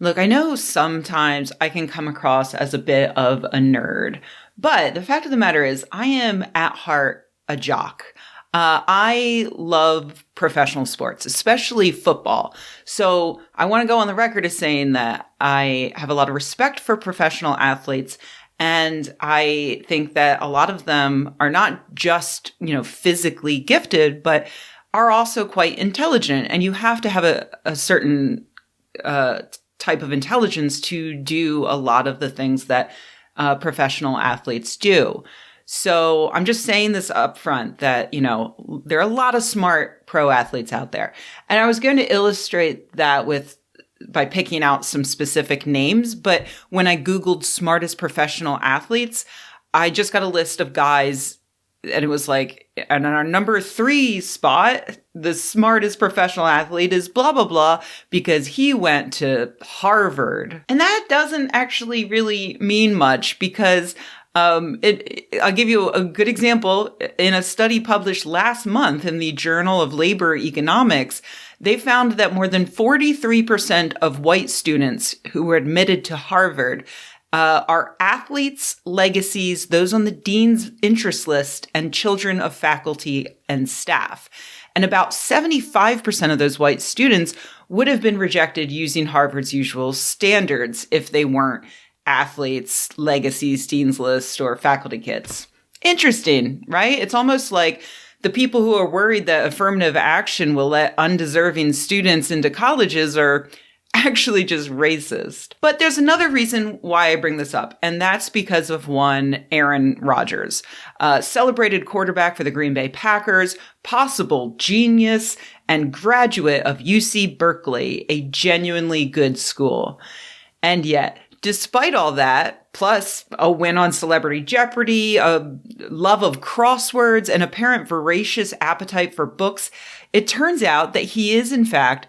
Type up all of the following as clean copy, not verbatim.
Look, I know sometimes I can come across as a bit of a nerd, but the fact of the matter is I am at heart a jock. I love professional sports, especially football. So I want to go on the record as saying that I have a lot of respect for professional athletes. And I think that a lot of them are not just, physically gifted, but are also quite intelligent. And you have to have a certain type of intelligence to do a lot of the things that professional athletes do. So I'm just saying this up front that, there are a lot of smart pro athletes out there. And I was going to illustrate that by picking out some specific names. But when I Googled smartest professional athletes, I just got a list of guys. And it was like, and on our number 3 spot, the smartest professional athlete is blah, blah, blah, because he went to Harvard. And that doesn't actually really mean much because I'll give you a good example. In a study published last month in the Journal of Labor Economics, they found that more than 43% of white students who were admitted to Harvard are athletes, legacies, those on the dean's interest list, and children of faculty and staff. And about 75% of those white students would have been rejected using Harvard's usual standards if they weren't athletes, legacies, dean's list, or faculty kids. Interesting, right? It's almost like the people who are worried that affirmative action will let undeserving students into colleges are actually just racist. But there's another reason why I bring this up, and that's because of one Aaron Rodgers, celebrated quarterback for the Green Bay Packers, possible genius, and graduate of UC Berkeley, a genuinely good school. And yet, despite all that, plus a win on Celebrity Jeopardy, a love of crosswords, and apparent voracious appetite for books, it turns out that he is, in fact,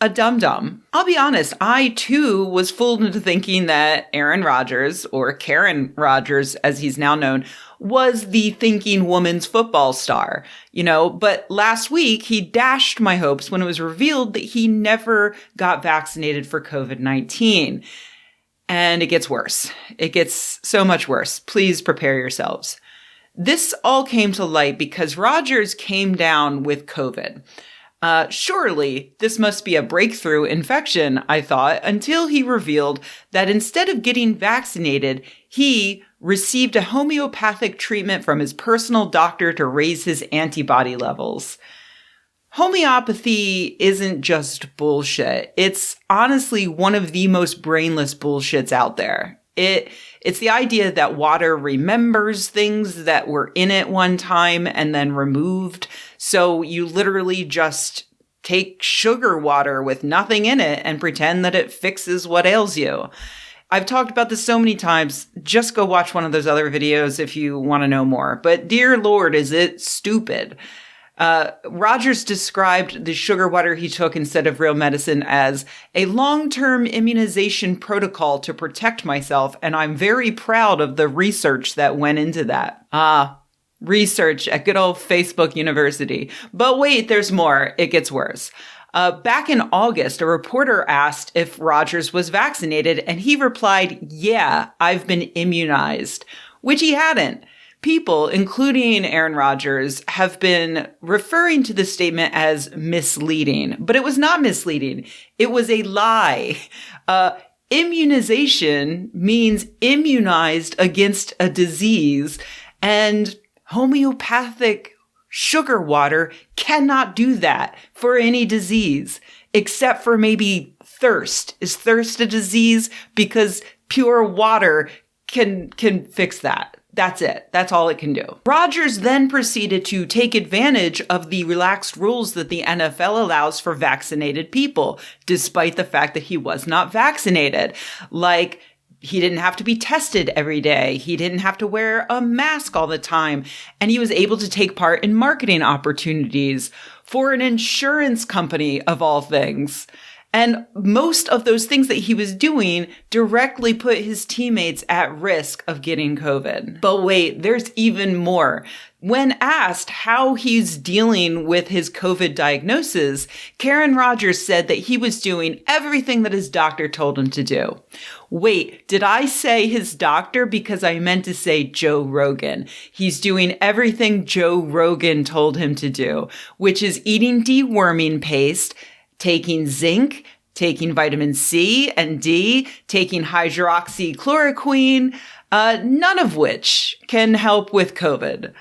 a dum-dum. I'll be honest, I too was fooled into thinking that Aaron Rodgers, or Karen Rodgers as he's now known, was the thinking woman's football star, but last week he dashed my hopes when it was revealed that he never got vaccinated for COVID-19. And it gets worse. It gets so much worse. Please prepare yourselves. This all came to light because Rodgers came down with COVID. Surely this must be a breakthrough infection, I thought, until he revealed that instead of getting vaccinated, he received a homeopathic treatment from his personal doctor to raise his antibody levels. Homeopathy isn't just bullshit. It's honestly one of the most brainless bullshits out there. It's the idea that water remembers things that were in it one time and then removed. So you literally just take sugar water with nothing in it and pretend that it fixes what ails you. I've talked about this so many times. Just go watch one of those other videos if you want to know more. But dear Lord, is it stupid. Rodgers described the sugar water he took instead of real medicine as a long-term immunization protocol to protect myself, and I'm very proud of the research that went into that. Research at good old Facebook University. But wait, there's more. It gets worse. Back in August, a reporter asked if Rodgers was vaccinated, and he replied, "Yeah, I've been immunized," which he hadn't. People, including Aaron Rodgers, have been referring to this statement as misleading, but it was not misleading. It was a lie. Immunization means immunized against a disease, and homeopathic sugar water cannot do that for any disease, except for maybe thirst. Is thirst a disease? Because pure water can fix that. That's it. That's all it can do. Rodgers then proceeded to take advantage of the relaxed rules that the NFL allows for vaccinated people, despite the fact that he was not vaccinated. Like, he didn't have to be tested every day. He didn't have to wear a mask all the time. And he was able to take part in marketing opportunities for an insurance company, of all things. And most of those things that he was doing directly put his teammates at risk of getting COVID. But wait, there's even more. When asked how he's dealing with his COVID diagnosis, Aaron Rodgers said that he was doing everything that his doctor told him to do. Wait, did I say his doctor? Because I meant to say Joe Rogan. He's doing everything Joe Rogan told him to do, which is eating deworming paste, taking zinc, taking vitamin C and D, taking hydroxychloroquine, none of which can help with COVID.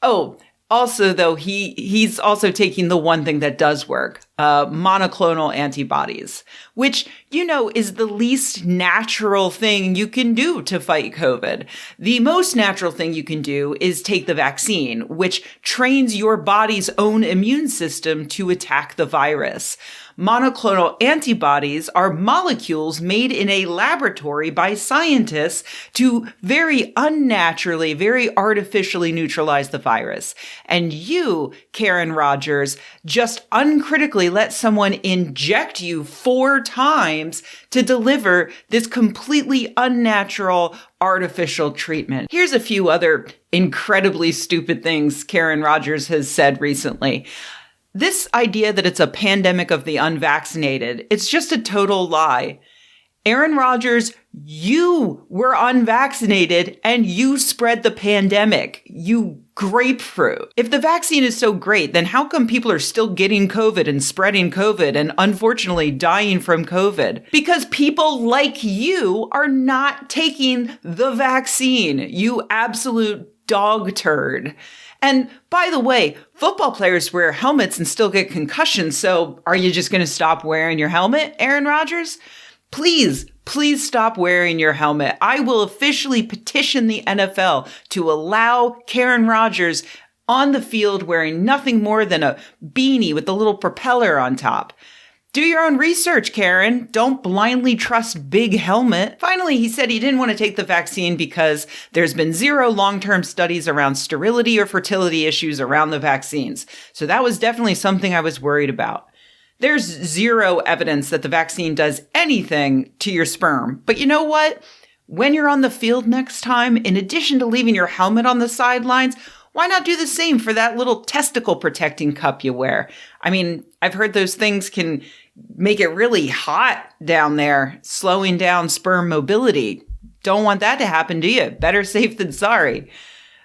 Oh, also, though, he's also taking the one thing that does work, monoclonal antibodies, which, is the least natural thing you can do to fight COVID. The most natural thing you can do is take the vaccine, which trains your body's own immune system to attack the virus. Monoclonal antibodies are molecules made in a laboratory by scientists to very unnaturally, very artificially neutralize the virus. And you, Aaron Rodgers, just uncritically let someone inject you 4 times to deliver this completely unnatural, artificial treatment. Here's a few other incredibly stupid things Aaron Rodgers has said recently. This idea that it's a pandemic of the unvaccinated, it's just a total lie. Aaron Rodgers, you were unvaccinated and you spread the pandemic, you grapefruit. If the vaccine is so great, then how come people are still getting COVID and spreading COVID and unfortunately dying from COVID? Because people like you are not taking the vaccine, you absolute dog turd. And by the way, football players wear helmets and still get concussions. So are you just going to stop wearing your helmet, Aaron Rodgers? Please stop wearing your helmet. I will officially petition the NFL to allow Aaron Rodgers on the field wearing nothing more than a beanie with a little propeller on top. Do your own research, Karen. Don't blindly trust big helmet. Finally, he said he didn't want to take the vaccine because there's been 0 long-term studies around sterility or fertility issues around the vaccines. So that was definitely something I was worried about. There's 0 evidence that the vaccine does anything to your sperm. But you know what? When you're on the field next time, in addition to leaving your helmet on the sidelines, why not do the same for that little testicle protecting cup you wear? I mean, I've heard those things can make it really hot down there, slowing down sperm mobility. Don't want that to happen, do you? Better safe than sorry.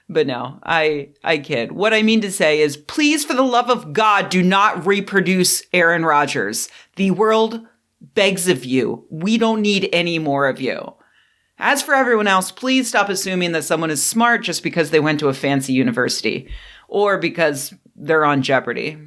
But no, I kid. What I mean to say is, please, for the love of God, do not reproduce Aaron Rodgers. The world begs of you. We don't need any more of you. As for everyone else, please stop assuming that someone is smart just because they went to a fancy university or because they're on Jeopardy.